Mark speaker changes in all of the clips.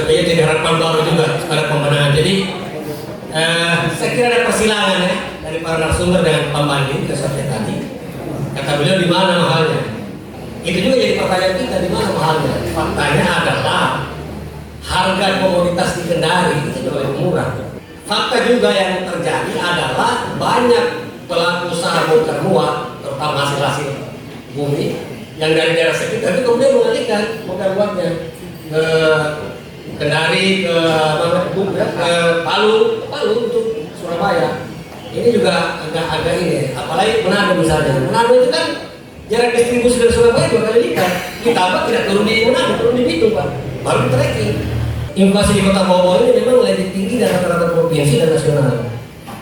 Speaker 1: tentunya jadi harapan baru juga pada pemenangan. Jadi saya kira ada persilangan ya dari para narasumber dengan pembanding seperti tadi. Kata beliau di mana mahalnya? Itu juga jadi pertanyaan kita, di mana mahalnya? Faktanya adalah harga komoditas di Kendari itu lebih murah. Fakta juga yang terjadi adalah banyak pelaku usaha bongkar muat, terutama hasil-hasil bumi yang dari daerah sekitar itu kemudian mengalihkan bongkar muatnya ke Kendari, ke Palu untuk Surabaya. Ini juga agak ini, apalagi Manado misalnya. Manado itu kan jarak distribusi dari Surabaya 2 kali lipat. Ditambah tidak turun di Manado, turun di Bitung Pak. Baru tracking. Inflasi di Kota Bogor ini memang lebih tinggi dari rata-rata provinsi dan nasional.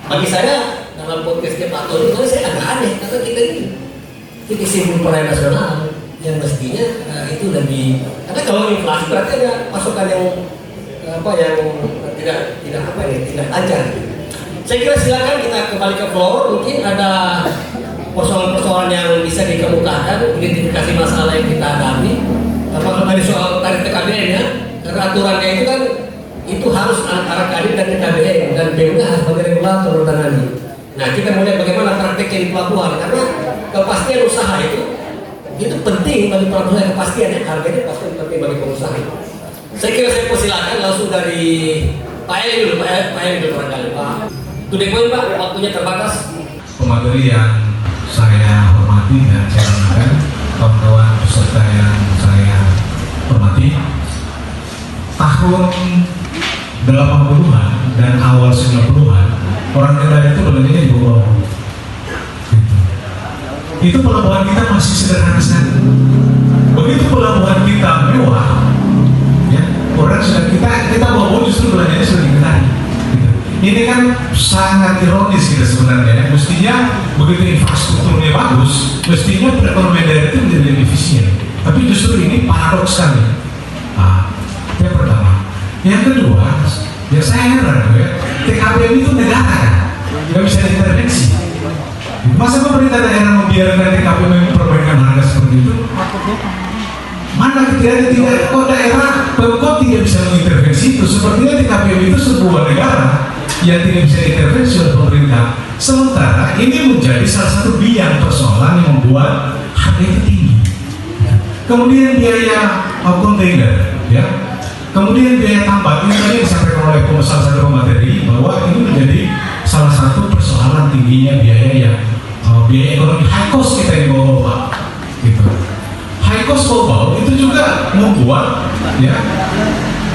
Speaker 1: Bagi saya dalam podcastnya Pak Tony, saya agak aneh karena kita ini simbol perayaan nasional yang mestinya itu lebih. Karena kalau inflasi berarti ada pasokan yang tidak lancar. Saya kira silakan kita kembali ke floor. Mungkin ada persoalan-persoalan yang bisa dikemukakan, identifikasi masalah yang kita hadapi. Kalau tadi soal tarif TKBN ya. Karena aturannya itu kan itu harus antara Kadin dan TKBN dan BUMN harus sebagai regulator menangani. Nah kita melihat bagaimana prakteknya di pelabuhan karena kepastian usaha itu penting bagi pelabuhan, kepastian ya, harganya pasti penting bagi pengusaha. Saya kira saya persilakan langsung dari Pak Eli dulu, Pak Eli dulu barangkali Pak. Today point Pak, waktunya terbatas.
Speaker 2: Pemateri yang saya hormati dan saya hormatkan, kawan-kawan peserta yang saya hormati. Tahun 80-an dan awal 90-an orang Kendari itu belanjanya di bawah gitu. Itu pelabuhan kita masih sederhana sekali. Begitu pelabuhan kita mewah ya, orang sudah kita bawa justru belanjanya sudah di Kendari gitu. Ini kan sangat ironis kita sebenarnya ya. Mestinya begitu infrastrukturnya bagus, mestinya perekonomian daerah itu menjadi lebih efisien, tapi justru ini paradoks sekali. Yang pertama, yang kedua, ya saya heran ya, TKBN itu negara, nggak bisa diintervensi. Masa pemerintah daerah membiarkan TKBN mempermainkan harga seperti itu? Mana tidak kok daerah Pemkot tidak bisa mengintervensi itu? Sepertinya TKBN itu sebuah negara yang tidak bisa diintervensi oleh pemerintah. Sementara ini menjadi salah satu biang persoalan yang membuat harga itu tinggi. Kemudian biaya kontainer, ya. Kemudian biaya tambang ini tadi disampaikan oleh salah satu pemateri bahwa ini menjadi salah satu persoalan tingginya biaya ekonomi high cost kita di bawah gitu. High cost global itu juga membuat ya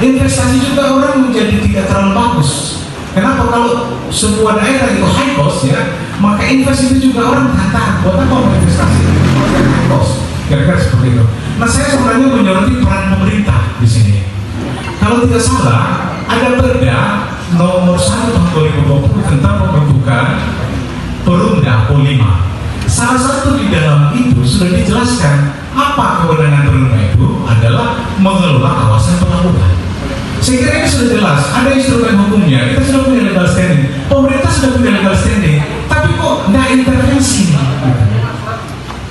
Speaker 2: investasi juga orang menjadi tidak terlalu bagus. Kenapa? Kalau sebuah daerah itu high cost ya, maka investasi itu juga orang tertarik buat apa investasi high cost. Kira-kira seperti itu. Nah saya sebenarnya menyoroti peran pemerintah di sini. Kalau tidak salah, ada Perda nomor 1 tahun 2020 tentang pembentukan Perumda Polima. Salah satu di dalam itu sudah dijelaskan apa kewenangan Perumda itu adalah mengelola kawasan pelabuhan. Saya kira ini sudah jelas, ada instrumen hukumnya, kita sudah punya legal standing, pemerintah sudah punya legal standing, tapi kok nggak intervensi?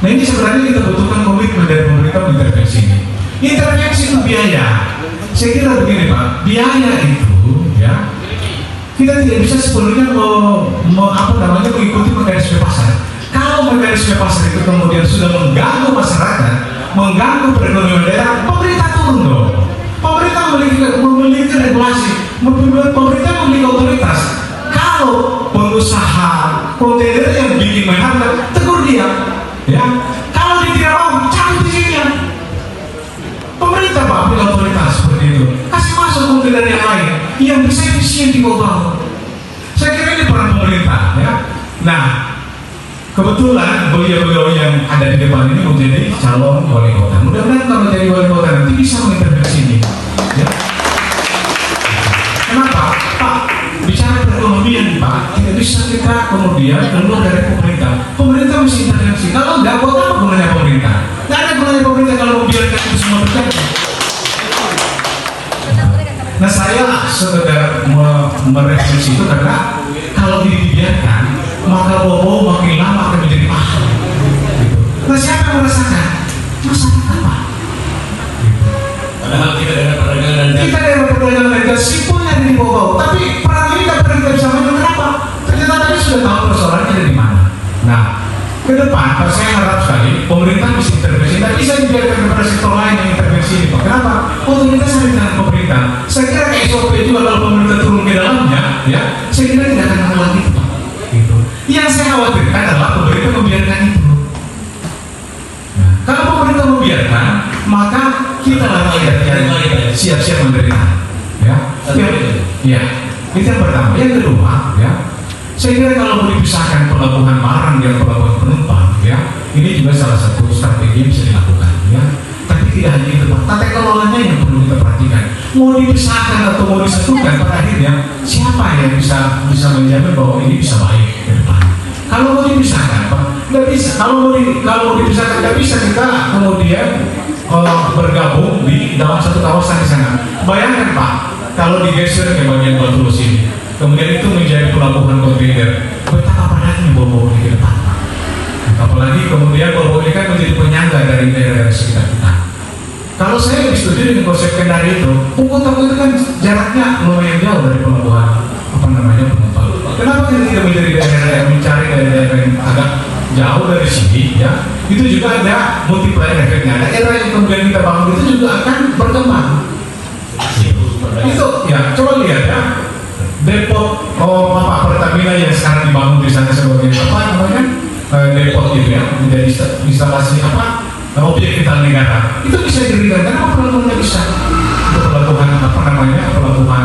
Speaker 2: Nah ini sebenarnya kita butuhkan komitmen dari pemerintah mengintervensi ini. Intervensi itu biaya. Saya kira begini Pak, biaya itu ya kita tidak bisa sepenuhnya mengikuti mekanisme pasar. Kalau mekanisme pasar itu kemudian sudah mengganggu masyarakat, mengganggu perekonomian daerah, pemerintah turun dong. Pemerintah memiliki regulasi, pemerintah memiliki otoritas. Kalau pengusaha kontainer yang bikin main harga, tegur dia, ya. Kalau dia tidak mau, cabut izinnya. Pemerintah Pak punya otoritas seperti itu. Kasih masuk kontainer yang lain yang bisa efisien di bawah. Saya kira ini peran pemerintah, ya. Nah, kebetulan beliau-beliau yang ada di depan ini menjadi calon wali kota. Mudah-mudahan kalau jadi wali kota nanti bisa mengintervensi ini. Ya. Kenapa? Pak, bicara perekonomian Pak, tidak bisa kita kemudian keluar dari pemerintah. Pemerintah mesti intervensi. Kalau nggak, buat apa gunanya pemerintah? Nggak ada gunanya pemerintah kalau membiarkan itu semua terjadi. Nah saya sekedar merefleksi itu karena kalau ini dibiarkan, maka bobo makin lama akan menjadi mahal. Gitu. Nah siapa yang merasakan? Masyarakat Pak. Gitu.
Speaker 1: Padahal kita daerah perdagangan dan
Speaker 2: kita daerah perdagangan ke depan, Pak, saya harap sekali pemerintah bisa intervensi. Tidak bisa dibiarkan kepada sektor lain yang intervensi ini, Pak. Kenapa? Otoritas ada di tangan pemerintah. Saya kira kayak SOP juga kalau pemerintah turun ke dalamnya, ya, saya kira tidak akan melakukan itu, Pak. Gitu. Yang saya khawatirkan adalah pemerintah membiarkan itu. Nah, kalau pemerintah membiarkan, maka kita rakyat yang siap-siap menderita. Ya, ya. Itu yang pertama. Yang kedua, ya. Saya kira kalau mau dipisahkan pelabuhan barang dan pelabuhan penumpang, ya, ini juga salah satu strategi yang bisa dilakukan, ya. Tapi tidak hanya itu, Pak. Tata kelolanya yang perlu kita perhatikan. Mau dipisahkan atau mau disatukan, pada akhirnya siapa yang bisa menjamin bahwa ini bisa baik ke depan? Kalau mau dipisahkan, Pak, nggak bisa. Kalau mau dipisahkan, nggak bisa kita kemudian bergabung di dalam satu kawasan di sana. Bayangkan, Pak, kalau digeser ke bagian Batu sini, kemudian itu menjadi pelabuhan kontainer. Betapa padatnya bau-bau ini ke depan, Pak. Apalagi kemudian bau-bau ini kan menjadi penyangga dari daerah sekitar kita. Kalau saya lebih setuju dengan konsep Kendari itu, Kota itu kan jaraknya lumayan jauh dari pelabuhan penumpang. Kenapa kita tidak menjadi daerah yang mencari daerah yang agak jauh dari sini, ya? Itu juga ada multiplier efeknya. Daerah yang kemudian kita bangun itu juga akan berkembang. Itu, ya, coba lihat, ya. Depot Pertamina yang sekarang dibangun di sana sebagai apa namanya depot gitu, ya, menjadi instalasi objek vital negara. Itu bisa dirikan. Kenapa pelabuhannya bisa? Untuk pelabuhan pelabuhan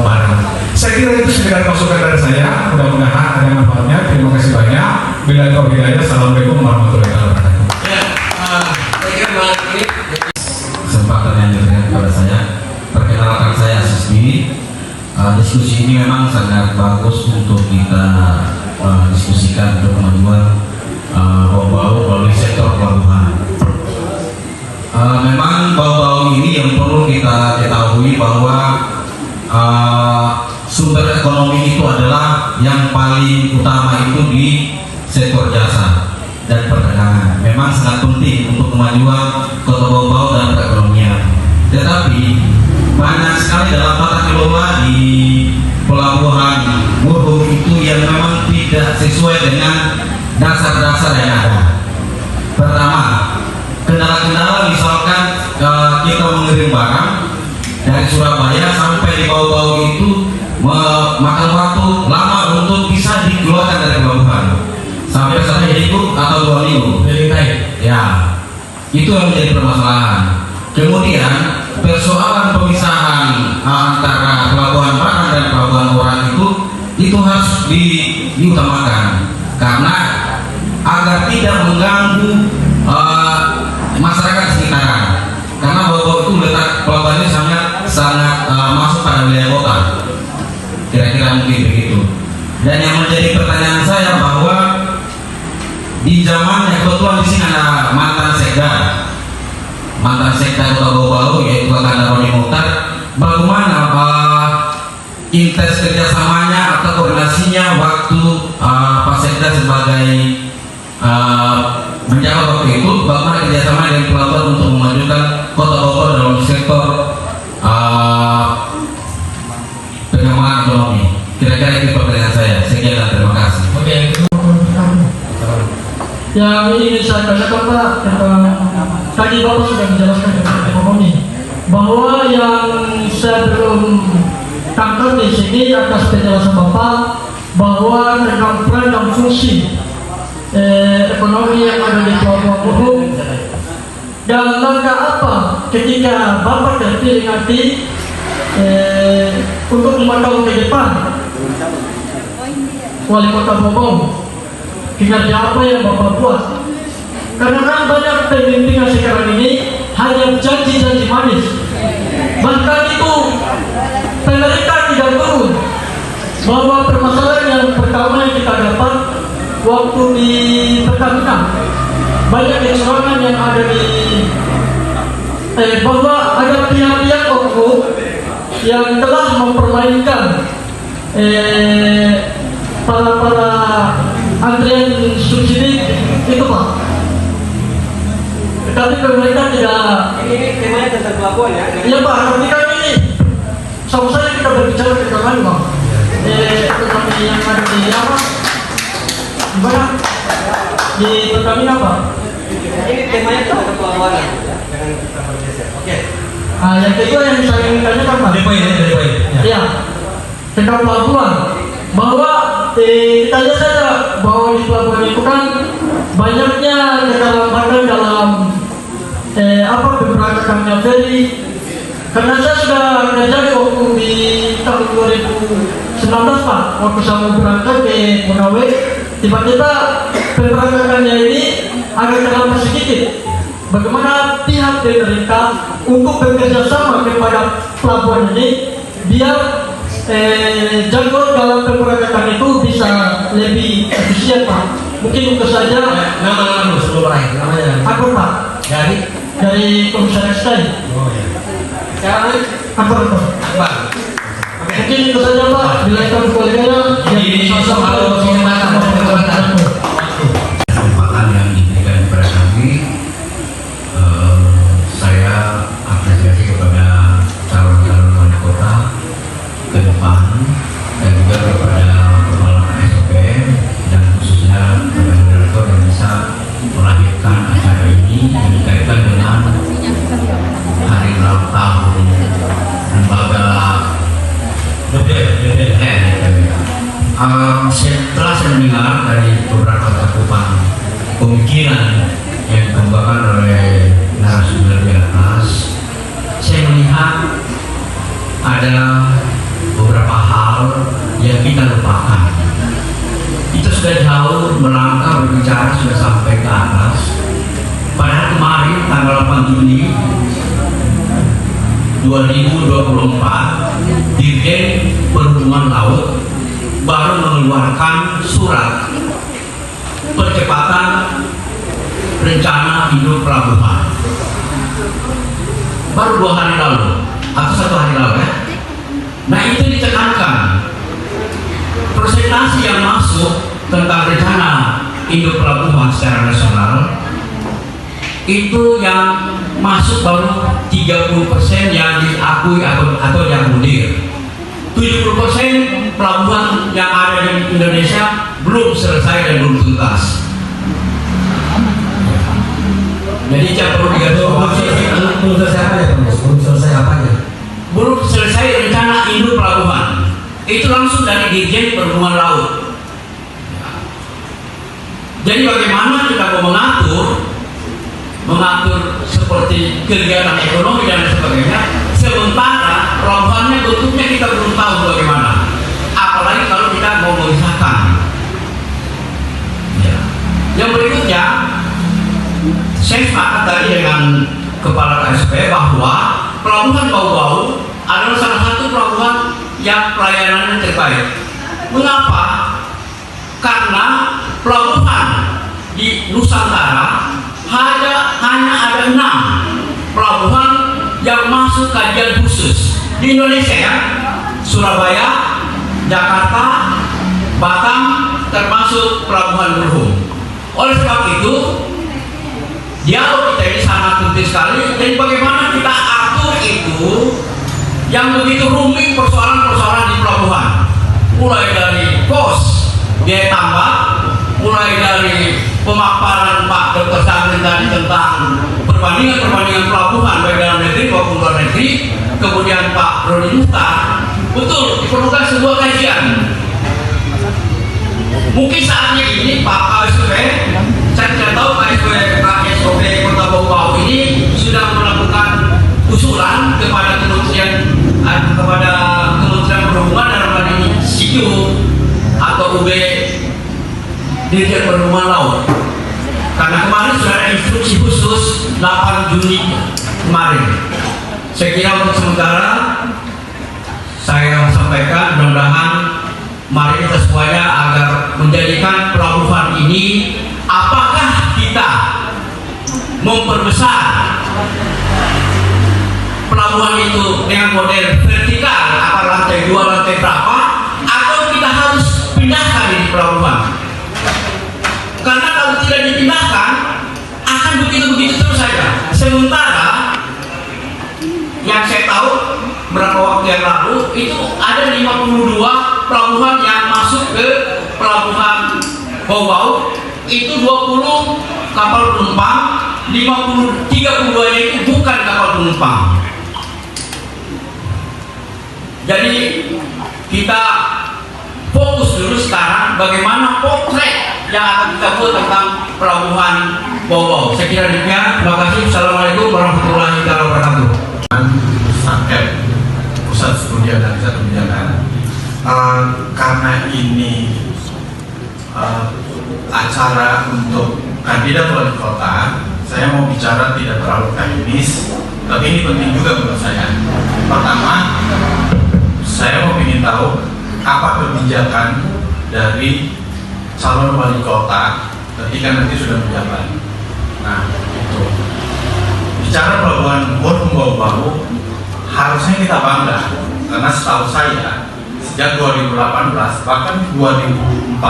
Speaker 2: barang. Saya kira itu sekedar masukan dari saya. Mudah-mudahan ada manfaatnya. Terima kasih banyak. Bila hidayah. Assalamualaikum warahmatullahi wabarakatuh.
Speaker 1: Ya, saya kira malam ini
Speaker 3: kesempatan yang diberikan kepada saya. Perkenalkan saya Sisbi. Diskusi ini memang sangat bagus untuk kita diskusikan untuk kemajuan bau-bau melalui sektor pelabuhan. Memang bau-bau ini yang perlu kita ketahui bahwa sumber ekonomi itu adalah yang paling utama itu di sektor jasa dan perdagangan. Memang sangat penting untuk kemajuan kota bau-bau dan perekonomian. Tetapi banyak sekali dalam tata kelola di pelabuhan Murhum itu yang memang tidak sesuai dengan dasar-dasar yang ada. Pertama, kendala-kendala misalkan kita mengirim barang dari Surabaya sampai di bau-bau itu makan waktu lama untuk bisa dikeluarkan dari pelabuhan sampai 1 minggu atau 2 minggu. Ya, itu yang menjadi permasalahan. Kemudian persoalan pemisahan antara pelabuhan barang dan pelabuhan orang itu harus diutamakan karena agar tidak mengganggu masyarakat sekitaran. Karena bau-bau itu letak pelabuhan ini sangat masuk pada wilayah kota. Kira-kira mungkin begitu. Dan yang menjadi pertanyaan saya bahwa di zamannya kebetulan di sini ada mantan sekda Kota Bau-Bau yaitu Kakanda Roni Mukhtar. Bagaimana intens kerjasamanya atau koordinasinya waktu Pak Sekda sebagai menjabat waktu itu, bagaimana kerjasama dengan pelabuhan untuk memajukan Kota Bau-Bau dalam sektor pengembangan ekonomi. Kira-kira itu pertanyaan saya. Sekian dan terima kasih.
Speaker 1: oke.
Speaker 4: Yang ingin saya katakan, Pak, tadi Bapak sudah menjelaskan tentang ekonomi, bahwa yang saya belum tangkap di sini atas penjelasan Bapak bahwa tentang peran dan fungsi ekonomi yang ada di Pelabuhan Murhum dan langkah apa ketika Bapak terpilih nanti untuk 5 tahun ke depan Wali Kota Bau-Bau, kinerja apa yang Bapak buat? Karena kan banyak pemimpinan sekarang ini hanya janji-janji manis. Bahkan itu pemerintah tidak turun bahwa permasalahan yang pertama yang kita dapat waktu di Pertamina, banyak kecurangan yang ada di bahwa ada pihak-pihak oknum yang telah mempermainkan para antrian subsidi itu, Pak. Tapi pemerintah tidak.
Speaker 1: Ini temanya tentang pelabuhan, ya?
Speaker 4: Iya, Pak. Tapi kan ini sama saja kita berbicara tentang Bang. Tentang yang ada di apa? Gimana? Di Pertamina apa?
Speaker 1: Ini temanya itu ada pelawanan, jangan kita bergeser. Oke.
Speaker 4: Yang kedua yang saya ingin tanyakan Pak.
Speaker 2: Dari poin ya.
Speaker 4: Ya, tentang pelabuhan. Bahwa kita lihat saja bahwa di pelabuhan itu kan banyaknya keterlambatan dalam pemberangkatannya feri. Karena saya sudah kerja di tahun 2019 Pak, waktu saya mau berangkat ke Konawe, tiba-tiba pemberangkatannya ini agak terlambat sedikit. Bagaimana pihak pemerintah untuk bekerja sama kepada pelabuhan ini biar jadwal dalam pemberangkatan itu bisa lebih efisien Pak. Mungkin itu saja.
Speaker 1: Nama dulu sebelum lain, namanya.
Speaker 4: Akbar Pak, dari Komisaris Stay.
Speaker 1: Oh ya. Sekarang
Speaker 4: Akbar. Mungkin itu saja Pak. Bila itu koleganya
Speaker 1: Jadi soal kesempatan.
Speaker 3: Kesempatan yang diberikan kepada kami, saya apresiasi kepada calon-calon wali kota ke depan dan juga kepada kepala KSP dan khususnya kepada moderator yang bisa melahirkan acara ini yang dikaitkan dengan hari ulang tahun lembaga setelah saya mendengar dari beberapa cakupan pemikiran yang dikembangkan oleh narasumber di atas, saya melihat ada beberapa hal yang kita lupakan. Kita sudah jauh melangkah berbicara, sudah sampai ke atas. Padahal kemarin tanggal 8 Juni 2024, Dirjen Perhubungan Laut baru mengeluarkan surat percepatan rencana induk pelabuhan. Baru 2 hari lalu atau 1 hari lalu ya. Nah itu ditekankan presentasi yang masuk tentang rencana induk pelabuhan secara nasional itu yang masuk baru 30% yang diakui atau yang mundur. 70% pelabuhan yang ada di Indonesia belum selesai dan belum tuntas. Jadi jangan perlu digarisbawahi.
Speaker 1: Belum selesai apa ya? Belum selesai apanya?
Speaker 3: Belum selesai rencana induk pelabuhan. Itu langsung dari Dirjen Perhubungan Laut. Jadi bagaimana kita mau mengatur seperti kegiatan ekonomi dan sebagainya, sementara pelabuhannya bentuknya kita belum tahu bagaimana. Apalagi kalau kita mau memisahkan. Ya. Yang berikutnya, saya sepakat tadi dengan Kepala KSP bahwa pelabuhan Bau-Bau adalah salah satu pelabuhan yang pelayanannya terbaik. Mengapa? Karena pelabuhan di Nusantara hanya ada 6 pelabuhan yang masuk kajian khusus di Indonesia ya. Surabaya, Jakarta, Batam, termasuk pelabuhan Berhum. Oleh sebab itu, dialog kita ini sangat penting sekali. Dan bagaimana kita atur itu yang begitu rumit persoalan-persoalan di pelabuhan, mulai dari kos, biaya tambah, mulai dari pemaparan Pak Dr. Sangren tadi tentang perbandingan pelabuhan baik dalam negeri maupun luar negeri, kemudian Pak Roni Muhtar, betul diperlukan sebuah kajian. Mungkin saatnya ini Pak KSP, saya tidak tahu KSP Kota Bau-Bau ini sudah melakukan usulan kepada Kementerian Perhubungan dalam hal ini SIU atau UB Dirjen Perhubungan Laut. Karena kemarin sudah ada instruksi khusus 8 Juni kemarin. Saya kira untuk sementara saya sampaikan, mudah-mudahan mari kita semuanya agar menjadikan pelabuhan ini, apakah kita memperbesar pelabuhan itu dengan model vertikal, apa lantai 2, lantai berapa, atau kita harus pindahkan di pelabuhan. Karena kalau tidak dipindahkan akan begitu-begitu terus saja. Sementara yang saya tahu beberapa waktu yang lalu itu ada 52 pelabuhan yang masuk ke pelabuhan bau-bau itu 20 kapal penumpang, 32 itu bukan kapal penumpang. Jadi kita fokus dulu sekarang bagaimana potret yang akan kita buat tentang pelabuhan bau-bau. Saya kira demikian. Terima kasih. Assalamualaikum warahmatullahi wabarakatuh.
Speaker 2: Saket Pusat Studi Analisa Kebijakan. Karena ini acara untuk kandidat wali kota, saya mau bicara tidak terlalu teknis, tapi ini penting juga menurut saya. Pertama, saya mau ingin tahu apa kebijakan dari calon wali kota ketika nanti sudah menjabat. Nah, itu. Bicara pelabuhan Murhum Bau-Bau, harusnya kita bangga karena setahu saya sejak 2018 bahkan 2014-15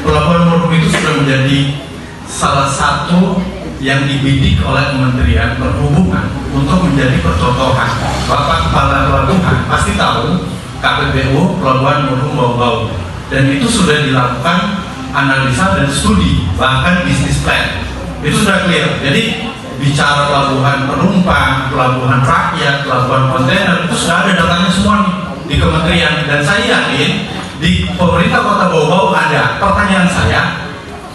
Speaker 2: pelabuhan Murhum itu sudah menjadi salah satu yang dibidik oleh Kementerian Perhubungan untuk menjadi percontohan. Bapak Kepala Pelabuhan pasti tahu KPBU Pelabuhan Murhum Bau-Bau, dan itu sudah dilakukan analisa dan studi, bahkan bisnis plan itu sudah clear. Jadi bicara pelabuhan penumpang, pelabuhan rakyat, pelabuhan kontainer itu sudah ada datanya semua nih di kementerian, dan saya yakin di pemerintah Kota Bau-Bau ada. Pertanyaan saya,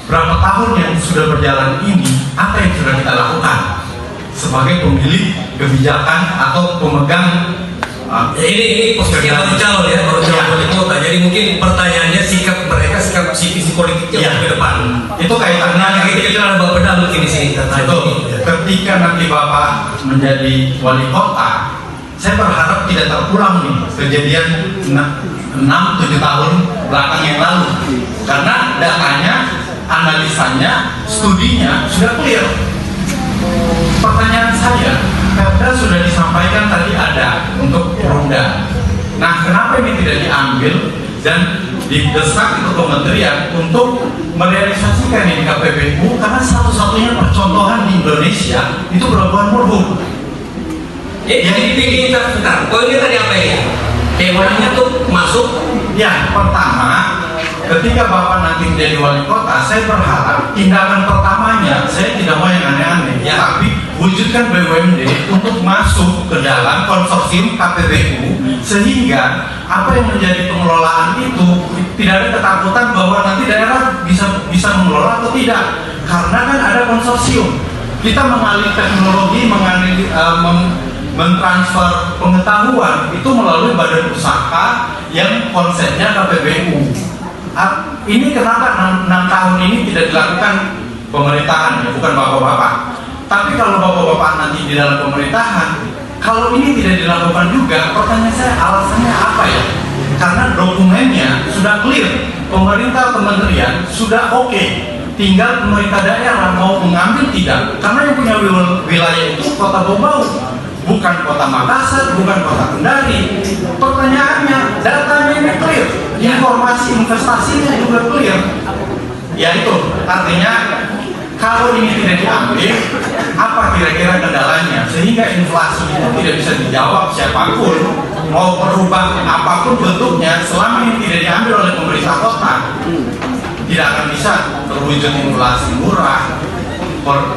Speaker 2: berapa tahun yang sudah berjalan ini, apa yang sudah kita lakukan sebagai pemilik kebijakan atau pemegang
Speaker 1: ini posisi baru calon ya, baru calon wali kota. Jadi mungkin pertanyaannya sikap mereka, sikap visi politiknya ke depan.
Speaker 2: Itu kaitannya
Speaker 1: kita ada Bapak Peda mungkin di sini.
Speaker 2: Ketika nanti Bapak menjadi wali kota, saya berharap tidak terulang nih kejadian 6-7 tahun belakang yang lalu, karena datanya, analisanya, studinya sudah clear. Pertanyaan saya, Perda sudah disampaikan tadi ada untuk Perumda. Nah, kenapa ini tidak diambil dan didesak itu kementerian untuk merealisasikan ini KPBU, karena satu-satunya percontohan di Indonesia itu pelabuhan Murhum.
Speaker 1: Jadi dipilih sebentar. Poinnya tadi apa ya? Temanya tuh masuk.
Speaker 2: Ya, pertama, ketika Bapak nanti menjadi wali kota, saya berharap tindakan pertamanya, saya tidak mau yang aneh-aneh, ya, tapi wujudkan BUMD untuk masuk ke dalam konsorsium KPBU, sehingga apa yang menjadi pengelolaan itu tidak ada ketakutan bahwa nanti daerah bisa mengelola atau tidak, karena kan ada konsorsium. Kita mengalih teknologi, mentransfer pengetahuan itu melalui badan usaha yang konsepnya KPBU. Ini kenapa 6 tahun ini tidak dilakukan pemerintahan, ya, bukan bapak-bapak. Tapi kalau bapak-bapak nanti di dalam pemerintahan, kalau ini tidak dilakukan juga, pertanyaan saya alasannya apa ya? Karena dokumennya sudah clear, pemerintah kementerian sudah oke, tinggal pemerintah daerah mau mengambil tidak. Karena yang punya wilayah itu Kota Bau-Bau, bukan Kota Makassar, bukan Kota Kendari. Pertanyaannya, datanya ini clear, informasi investasinya juga clear. Ya itu, artinya kalau ini tidak diambil, apa kira-kira kendalanya? Sehingga inflasi itu tidak bisa dijawab siapapun, mau berubah apapun bentuknya, selama ini tidak diambil oleh pemerintah kota, tidak akan bisa terwujud inflasi murah,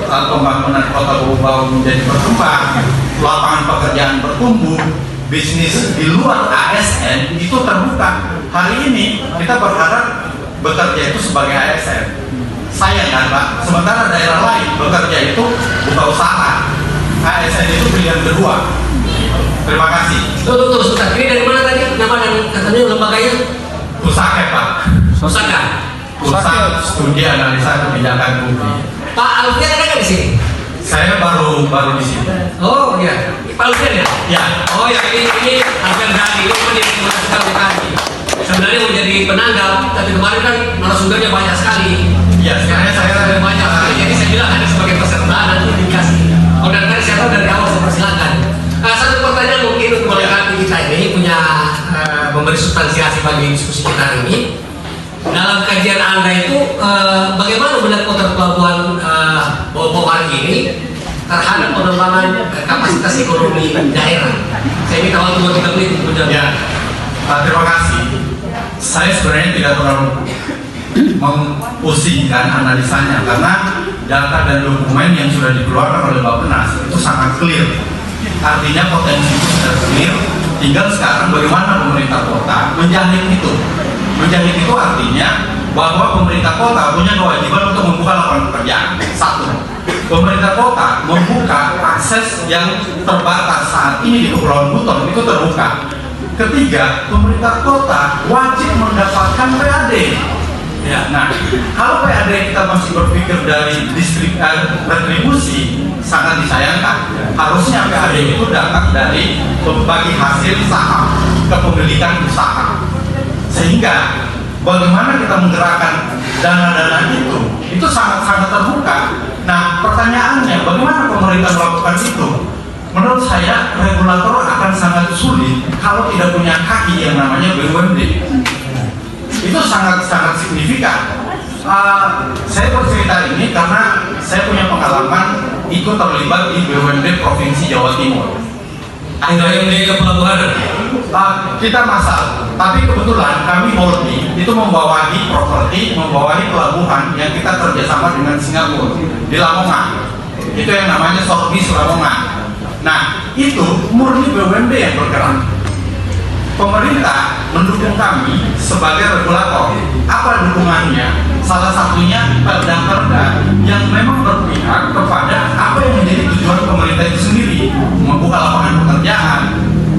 Speaker 2: pembangunan Kota Bau-Bau menjadi berkembang, lapangan pekerjaan bertumbuh, bisnis di luar ASN itu terbuka. Hari ini kita berharap bekerja itu sebagai ASN. Sayang kan Pak, sementara daerah lain bekerja itu buka usaha. ASN itu pilihan kedua. Terima kasih.
Speaker 1: Tuh, Ustaz. Ini dari mana tadi? Nama dan katanya lembaganya?
Speaker 2: Pusaka Pak.
Speaker 1: Pusaka.
Speaker 2: Pusat Studi Analisa Kebijakan Publik.
Speaker 1: Pak Alfian ada nggak di sini?
Speaker 2: Saya baru di sini.
Speaker 1: Oh iya, Pak Alfian ya?
Speaker 2: Ya.
Speaker 1: Oh ya, ini Alfian Ghani, ini menjadi tadi. Sebenarnya mau jadi penanggap, tapi kemarin kan narasumbernya banyak sekali.
Speaker 2: Ya, sebenarnya saya
Speaker 1: banyak sekali. Jadi saya bilang ada sebagai peserta nanti dikasih. Kalau dari tadi saya tahu dari awal, saya persilakan. Satu pertanyaan mungkin untuk melengkapi kita ini punya memberi substansiasi bagi diskusi kita hari ini. Dalam kajian Anda itu bagaimana melihat potret pelabuhan Bau-Bau hari ini terhadap pengembangan kapasitas ekonomi daerah? Saya minta waktu 2-3 menit untuk menjawab.
Speaker 2: Ya, terima kasih. Saya sebenarnya tidak terlalu
Speaker 3: mempusingkan analisanya karena data dan dokumen yang sudah dikeluarkan oleh Bappenas itu sangat clear. Artinya potensi itu sudah clear. Tinggal sekarang bagaimana pemerintah kota menjahit itu. Menjahit itu artinya bahwa pemerintah kota punya kewajiban untuk membuka lapangan pekerjaan. Satu, pemerintah kota membuka akses yang terbatas saat ini di Kepulauan Buton itu terbuka. Ketiga, pemerintah kota wajib mendapatkan PAD. Ya, nah, kalau PAD kita masih berpikir dari retribusi, sangat disayangkan. Harusnya PAD itu datang dari bagi hasil saham kepemilikan usaha. Sehingga bagaimana kita menggerakkan dana-dana itu sangat-sangat terbuka. Nah, pertanyaannya, bagaimana pemerintah melakukan itu? Menurut saya, regulator akan sangat sulit kalau tidak punya kaki yang namanya BUMD. Itu sangat-sangat signifikan. Saya bercerita ini karena saya punya pengalaman ikut terlibat di BUMD Provinsi Jawa Timur.
Speaker 1: BUMD ke pelabuhan.
Speaker 3: Kita masal, tapi kebetulan kami holding itu membawahi properti, membawahi pelabuhan yang kita kerjasama dengan Singapura di Lamongan. Itu yang namanya Sorbis Lamongan. Nah, itu murni BUMD yang bergerak. Pemerintah mendukung kami sebagai regulator. Apa dukungannya? Salah satunya perda-perda yang memang berpihak kepada apa yang menjadi tujuan pemerintah itu sendiri, membuka lapangan pekerjaan,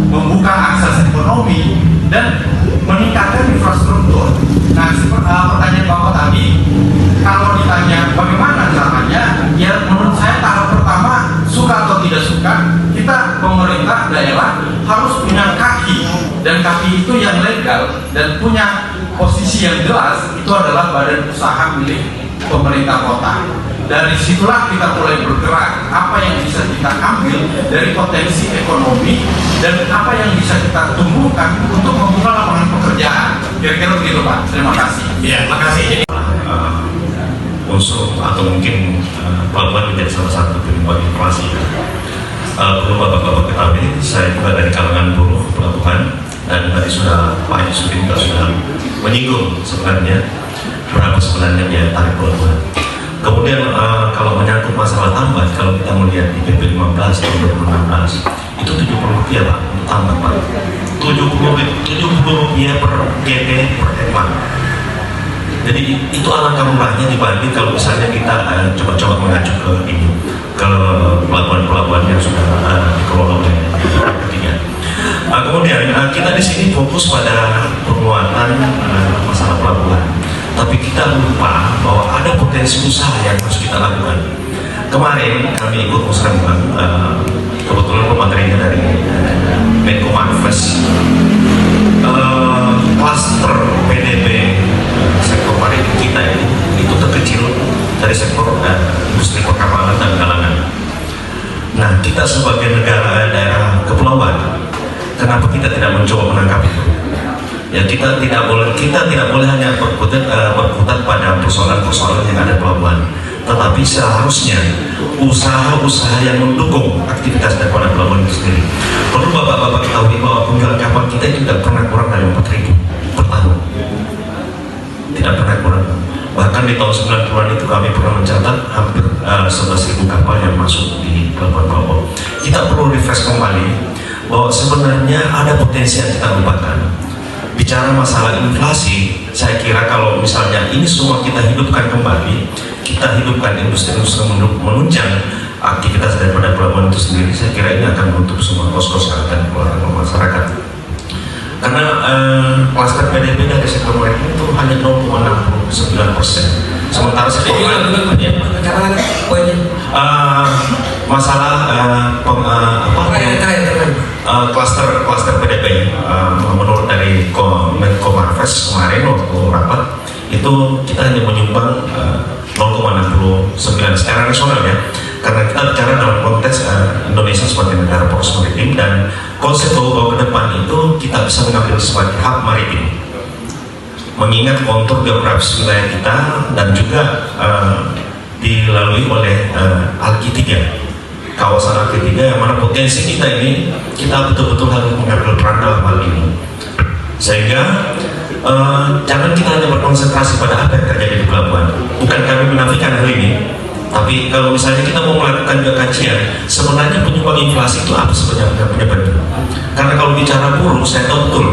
Speaker 3: membuka akses ekonomi, dan meningkatkan infrastruktur. Nah, pertanyaan Bapak tadi, kalau ditanya bagaimana caranya, ya menurut saya tahap pertama, suka atau tidak suka, kita pemerintah daerah harus punya kaki, dan kaki itu yang legal dan punya posisi yang jelas, itu adalah badan usaha milik pemerintah kota. Dari situlah kita mulai bergerak, apa yang bisa kita ambil dari potensi ekonomi dan apa yang bisa kita tumbuhkan untuk membuka lapangan pekerjaan. Kira-kira begitu Pak, terima kasih.
Speaker 1: Ya, makasih.
Speaker 5: Unsur atau mungkin pelabuhan menjadi salah satu penyumbang inflasi. Perlu Bapak-Bapak ketahui, saya juga dari kalangan buruh pelabuhan, dan tadi sudah Pak Yusudin sudah menyinggung sebenarnya berapa sebenarnya biaya tarif pelabuhan. Kemudian kalau menyangkut masalah tambahan, kalau kita melihat di PP 15 tahun 2016 itu Rp70 Pak untuk tambah Pak, Rp70 per GP per hektar. Jadi itu alangkah murahnya dibanding kalau misalnya kita coba-coba mengacu ke pelabuhan-pelabuhan yang sudah dikelola oleh ketiga. Kemudian kita di sini fokus pada penguatan masalah pelabuhan, tapi kita lupa bahwa ada potensi usaha yang harus kita lakukan. Kemarin kami ikut musrembang, kebetulan pematerinya dari Menko Marves, klaster PDB sektor maritim kita itu terkecil dari sektor industri perkapalan dan galangan. Nah, kita sebagai negara daerah kepulauan, kenapa kita tidak mencoba menangkap itu? Ya, kita tidak boleh hanya berkutat pada persoalan-persoalan yang ada di pelabuhan, tetapi seharusnya usaha-usaha yang mendukung aktivitas daripada pelabuhan itu sendiri. Perlu Bapak-Bapak ketahui bahwa penggalan kapal kita itu tidak pernah kurang dari 4.000 per tahun. Tidak pernah kurang. Bahkan di tahun 90-an itu kami pernah mencatat hampir 11.000 kapal yang masuk di pelabuhan-pelabuhan. Kita perlu refresh kembali bahwa sebenarnya ada potensi yang kita lupakan. Bicara masalah inflasi, saya kira kalau misalnya ini semua kita hidupkan kembali, kita hidupkan industri-industri menunjang aktivitas daripada pelabuhan itu sendiri, saya kira ini akan menutup semua kos-kos yang akan dikeluarkan oleh masyarakat. Karena klaster PDB dari sektor maritim itu hanya 0,69%. Sementara sektor masalah klaster PDB menurut dari Menko Marves kemarin waktu rapat itu kita hanya menyumbang 0,69 secara nasional ya, karena kita bicara dalam konteks Indonesia sebagai negara poros maritim dan konsep bahwa ke depan itu kita bisa mengambil sebagai hak maritim, mengingat kontur geografis wilayah kita dan juga dilalui oleh Alki 3, kawasan Alki 3 yang mana potensi kita ini kita betul-betul harus mengambil peran dalam hal ini, sehingga jangan kita hanya berkonsentrasi pada apa yang terjadi di pelabuhan. Bukan kami menafikan hal ini, tapi kalau misalnya kita mau melakukan juga kajian, sebenarnya penyumbang inflasi itu apa sebenarnya penyebabnya? Karena kalau bicara buruh, saya tahu betul.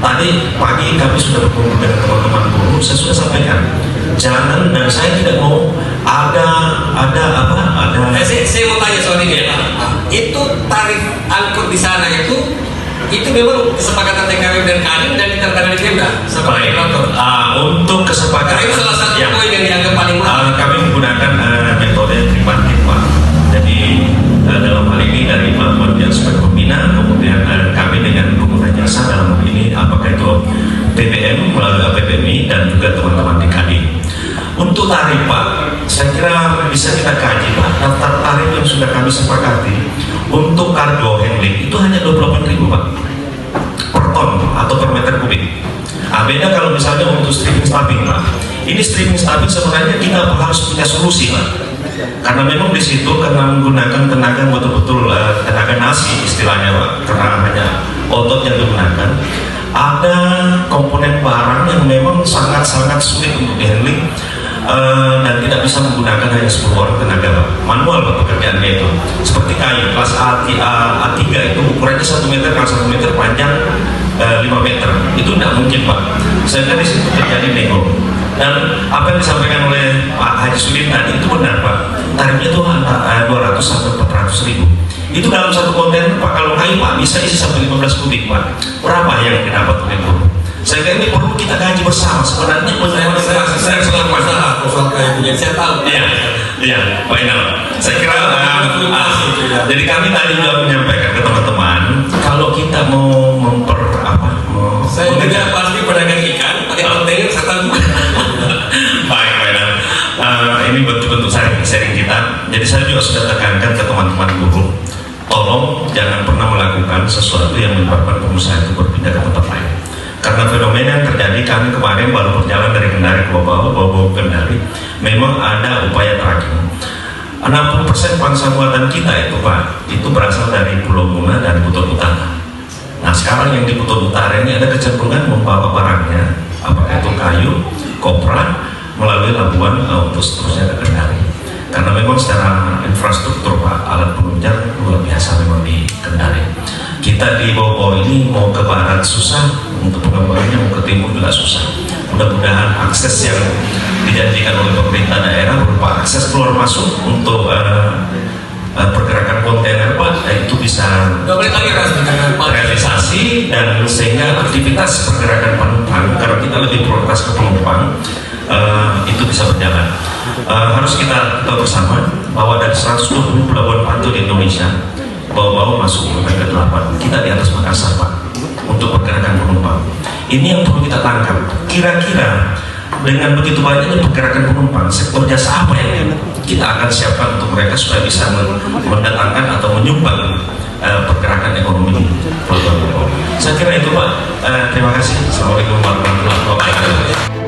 Speaker 5: Tadi pagi kami sudah berkumpul dengan teman-teman buruh, saya sudah sampaikan, jangan, dan saya tidak mau ada.
Speaker 1: Saya mau tanya soal ini ya Pak. Itu tarif angkut di sana itu memang kesepakatan TKW dan Kadin dan diterangkan di Pemda sebagai operator.
Speaker 5: Untuk kesepakatan
Speaker 1: itu salah satu poin yang dianggap paling
Speaker 5: kami menggunakan metode tripartit Pak. Jadi dalam hal ini dari Pelabuhan yang sebagai pembina, kemudian kami dengan pengguna jasa dalam hal ini apakah itu BBM melalui APBMI dan juga teman-teman di Kadin. Untuk tarif Pak, saya kira bisa kita kaji Pak. Daftar tarif yang sudah kami sepakati untuk kargo handling itu hanya 28.000 Pak per ton atau per meter kubik. Beda kalau misalnya untuk stripping stabbing Pak. Ini stripping stabbing sebenarnya kita harus punya solusi Pak. Karena memang di situ karena menggunakan tenaga betul-betul tenaga nasi istilahnya Pak. Karena hanya otot yang digunakan. Ada komponen barang yang memang sangat-sangat sulit untuk di-handling dan tidak bisa menggunakan hanya 10 orang tenaga Pak. Manual Pak pekerjaannya itu. Seperti kayu kelas A3 itu ukurannya 1 meter kali 1 meter, panjang 5 meter. Itu tidak mungkin Pak. Saya kira di situ terjadi nego. Dan apa yang disampaikan oleh Pak Haji Sudin tadi itu benar Pak. Tarifnya itu antara 200 sampai 400 ribu. Itu dalam satu kontainer Pak. Kalau kayu Pak bisa isi sampai 15 kubik Pak. berapa yang didapat oleh guru. Saya kira ini perlu kita kaji bersama. Sebenarnya
Speaker 1: saya selalu masalah soal kayak begini. Saya tahu.
Speaker 5: Iya, Pak Inal. Saya kira jadi kami tadi juga menyampaikan ke teman-teman kalau kita mau
Speaker 1: saya juga pasti pedagang ikan pakai kontainer saya tahu.
Speaker 5: Baik, Pak Inal. Ini bentuk sharing kita. Jadi saya juga sudah tekankan ke teman-teman guru, tolong jangan pernah melakukan sesuatu yang menyebabkan pengusaha itu berpindah ke tempat lain. Karena fenomena yang terjadi, kami kemarin baru berjalan dari Kendari ke Bawah Kendari, memang ada upaya tracking. 60% pangsa buatan kita itu Pak, itu berasal dari Pulau Muna dan Buton Utara. Nah sekarang yang di Buton Utara ini ada kecenderungan membawa barangnya, apakah itu kayu, kopra, melalui labuan untuk seterusnya ke Kendari. Karena memang secara infrastruktur Pak, alat penunjang luar biasa memang di Kendari. Kita di bawah ini mau ke barat susah, untuk pengembangannya mau ke timur juga susah. Mudah-mudahan akses yang dijanjikan oleh pemerintah daerah berupa akses keluar masuk untuk pergerakan kontainer Pak, itu bisa realisasi dan sehingga aktivitas pergerakan penumpang, karena kita lebih prioritas ke penumpang, itu bisa berjalan. Harus kita tahu bersama bahwa dari 120 pelabuhan pantai di Indonesia, bawa-bawa masuk ke 8, kita di atas Makassar Pak, untuk pergerakan penumpang. Ini yang perlu kita tangkap. Kira-kira dengan begitu banyaknya pergerakan penumpang, sektor jasa apa yang kita akan siapkan untuk mereka supaya bisa mendatangkan atau menyumbang pergerakan ekonomi di pelabuhan. Saya kira itu Pak. Terima kasih. Assalamualaikum warahmatullahi wabarakatuh.